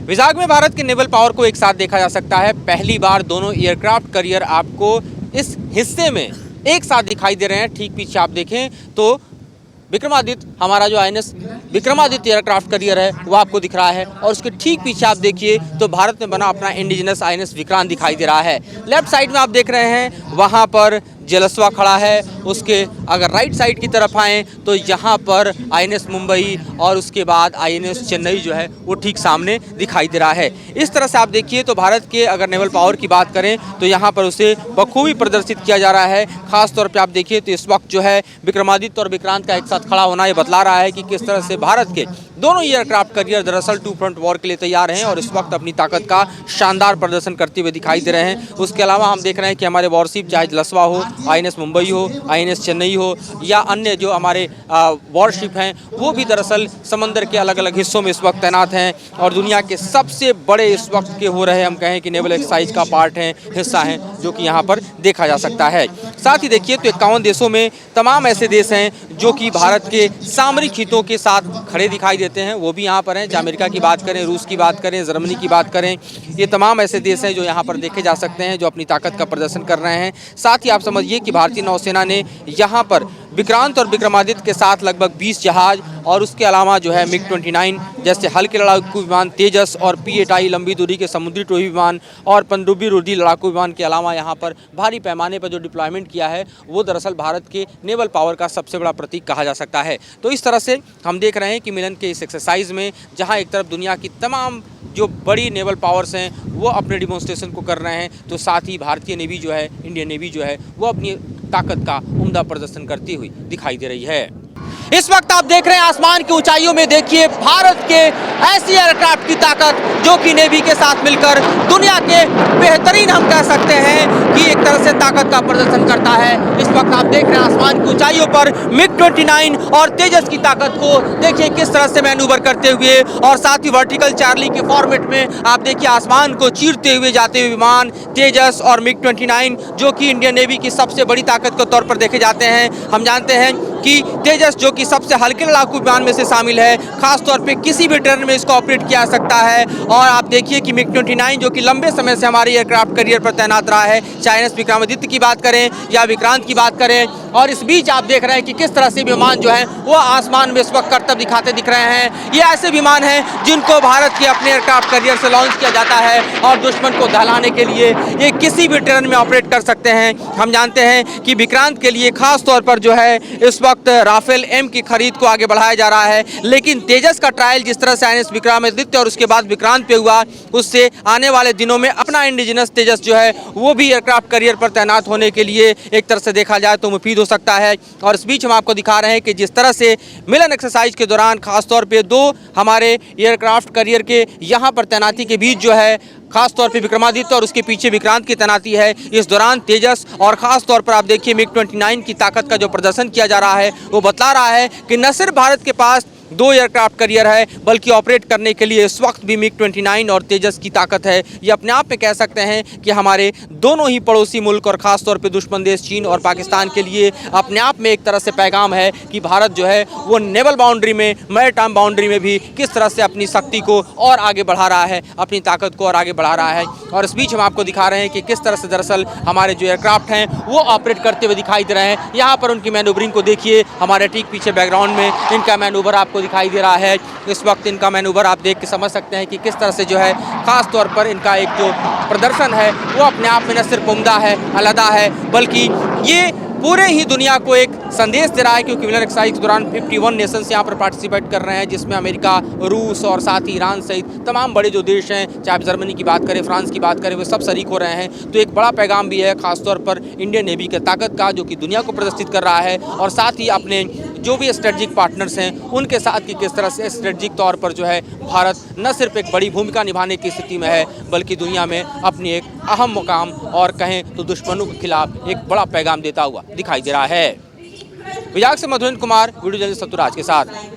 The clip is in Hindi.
विजाग में भारत के नेवल पावर को एक साथ देखा जा सकता है। पहली बार दोनों एयरक्राफ्ट कैरियर आपको इस हिस्से में एक साथ दिखाई दे रहे हैं। ठीक पीछे आप देखें तो विक्रमादित्य, हमारा जो INS विक्रमादित्य एयरक्राफ्ट कैरियर है वो आपको दिख रहा है, और उसके ठीक पीछे आप देखिए तो भारत में बना अपना इंडिजिनस INS विक्रांत दिखाई दे रहा है। लेफ्ट साइड में आप देख रहे हैं वहाँ पर जलस्वा खड़ा है। उसके अगर राइट साइड की तरफ आएँ तो यहाँ पर INS मुंबई और उसके बाद INS चेन्नई जो है वो ठीक सामने दिखाई दे रहा है। इस तरह से आप देखिए तो भारत के अगर नेवल पावर की बात करें तो यहाँ पर उसे बखूबी प्रदर्शित किया जा रहा है। खास तौर पे आप देखिए तो इस वक्त जो है विक्रमादित्य और विक्रांत का एक साथ खड़ा होना ये बतला रहा है कि किस तरह से भारत के दोनों एयरक्राफ्ट कैरियर दरअसल टू फ्रंट वॉर के लिए तैयार हैं और इस वक्त अपनी ताकत का शानदार प्रदर्शन करते हुए दिखाई दे रहे हैं। उसके अलावा हम देख रहे हैं कि हमारे वॉरशिप चाहे जलस्वा हो, INS मुंबई हो, INS चेन्नई हो या अन्य जो हमारे वॉरशिप हैं वो भी दरअसल समंदर के अलग अलग हिस्सों में इस वक्त तैनात हैं और दुनिया के सबसे बड़े इस वक्त के हो रहे हम कहें कि नेवल एक्सरसाइज का पार्ट हैं, हिस्सा हैं, जो कि यहाँ पर देखा जा सकता है। साथ ही देखिए तो 51 देशों में तमाम ऐसे देश हैं जो कि भारत के सामरिक हितों के साथ खड़े दिखाई देते हैं, वो भी यहाँ पर हैं। चाहे अमेरिका की बात करें, रूस की बात करें, जर्मनी की बात करें, ये तमाम ऐसे देश हैं जो यहाँ पर देखे जा सकते हैं जो अपनी ताकत का प्रदर्शन कर रहे हैं। साथ ही आप समझिए कि भारतीय नौसेना ने यहाँ पर विक्रांत और विक्रमादित्य के साथ लगभग 20 जहाज और उसके अलावा जो है MiG-29 जैसे हल्के लड़ाकू विमान तेजस और P-8I लंबी दूरी के समुद्री टोही विमान और पनडुब्बी रुद्धि लड़ाकू विमान के अलावा यहाँ पर भारी पैमाने पर जो डिप्लॉयमेंट किया है वो दरअसल भारत के नेवल पावर का सबसे बड़ा प्रतीक कहा जा सकता है। तो इस तरह से हम देख रहे हैं कि मिलन के इस एक्सरसाइज में जहाँ एक तरफ दुनिया की तमाम जो बड़ी नेवल पावर्स हैं वो अपने डिमॉन्स्ट्रेशन को कर रहे हैं, तो साथ ही भारतीय नेवी जो है, इंडियन नेवी जो है वो अपनी ताकत का उम्दा प्रदर्शन करती हुई दिखाई दे रही है। इस वक्त आप देख रहे हैं आसमान की ऊंचाइयों में देखिए भारत के ऐसी एयरक्राफ्ट की ताकत जो कि नेवी के साथ मिलकर दुनिया के बेहतरीन हम कह सकते हैं कि एक तरह से ताकत का प्रदर्शन करता है। इस वक्त आप देख रहे हैं आसमान की ऊंचाइयों पर MiG-29 और तेजस की ताकत को देखिए किस तरह से मैनूवर करते हुए, और साथ ही वर्टिकल चार्ली के फॉर्मेट में आप देखिए आसमान को चीरते हुए जाते हुए विमान तेजस और MiG-29 जो कि इंडियन नेवी की सबसे बड़ी ताकत के तौर पर देखे जाते हैं। हम जानते हैं कि तेजस जो कि सबसे हल्के लड़ाकू विमान में से शामिल है, खास तौर पे किसी भी टर्न में इसको ऑपरेट किया जा सकता है। और आप देखिए कि MiG-29 जो कि लंबे समय से हमारे एयरक्राफ्ट कैरियर पर तैनात रहा है, चाहे INS विक्रमादित्य की बात करें या विक्रांत की बात करें, और इस बीच आप देख रहे हैं कि किस तरह से विमान जो है वो आसमान में इस वक्त करतब दिखाते दिख रहे हैं। ये ऐसे विमान हैं जिनको भारत के अपने एयरक्राफ्ट कैरियर से लॉन्च किया जाता है और दुश्मन को दहलाने के लिए ये किसी भी टर्न में ऑपरेट कर सकते हैं। हम जानते हैं कि विक्रांत के लिए खास तौर पर जो है इस वक्त राफेल M की खरीद को आगे बढ़ाया जा रहा है, लेकिन तेजस का ट्रायल जिस तरह से INS विक्रमादित्य और उसके बाद विक्रांत पे हुआ, उससे आने वाले दिनों में अपना इंडिजिनस तेजस जो है वो भी एयरक्राफ्ट कैरियर पर तैनात होने के लिए एक तरह से देखा जाए तो मुफीद हो सकता है। और इस बीच हम आपको दिखा रहे हैं कि जिस तरह से मिलन एक्सरसाइज के दौरान खासतौर पे दो हमारे एयरक्राफ्ट कैरियर के यहाँ पर तैनाती के बीच जो है खास तौर पे विक्रमादित्य और उसके पीछे विक्रांत की तैनाती है, इस दौरान तेजस और खास तौर पर आप देखिए MiG-29 की ताकत का जो प्रदर्शन किया जा रहा है वो बतला रहा है कि न सिर्फ भारत के पास 2 एयरक्राफ्ट कैरियर है बल्कि ऑपरेट करने के लिए इस वक्त भी MiG-29 और तेजस की ताकत है। ये अपने आप में कह सकते हैं कि हमारे दोनों ही पड़ोसी मुल्क और ख़ास तौर पे दुश्मन देश चीन और पाकिस्तान के लिए अपने आप में एक तरह से पैगाम है कि भारत जो है वो नेवल बाउंड्री में, मैरीटाइम बाउंड्री में भी किस तरह से अपनी शक्ति को और आगे बढ़ा रहा है, अपनी ताकत को और आगे बढ़ा रहा है। और इस बीच हम आपको दिखा रहे हैं कि किस तरह से दरअसल हमारे जो एयरक्राफ्ट हैं वो ऑपरेट करते हुए दिखाई दे रहे हैं। यहाँ पर उनकी मैनूवरिंग को देखिए, हमारे ठीक पीछे बैकग्राउंड में इनका मैनूवर आपको दिखाई दे रहा है। इस वक्त इनका मैनूवर आप देख के समझ सकते हैं कि किस तरह से जो है खास तौर पर इनका एक जो प्रदर्शन है वो अपने आप में न सिर्फ उम्दा है, अलहदा है, बल्कि ये पूरे ही दुनिया को एक संदेश दे रहा है, क्योंकि मिलन एक्सरसाइज के दौरान 51 नेशंस यहाँ पर पार्टिसिपेट कर रहे हैं, जिसमें अमेरिका, रूस और साथ ही ईरान सहित तमाम बड़े जो देश हैं, चाहे जर्मनी की बात करें, फ्रांस की बात करें, वो सब शरीक हो रहे हैं। तो एक बड़ा पैगाम भी है खासतौर पर इंडियन नेवी की ताकत का, जो कि दुनिया को प्रदर्शित कर रहा है, और साथ ही अपने जो भी स्ट्रेटजिक पार्टनर्स हैं उनके साथ कि किस तरह से स्ट्रेटजिक तौर पर जो है भारत न सिर्फ एक बड़ी भूमिका निभाने की स्थिति में है बल्कि दुनिया में अपनी एक अहम मुकाम और कहें तो दुश्मनों के खिलाफ एक बड़ा पैगाम देता हुआ दिखाई दे रहा है। विजाग से मधुरेंद्र कुमार, वीडियो जर्नलिस्ट सतुराज के साथ।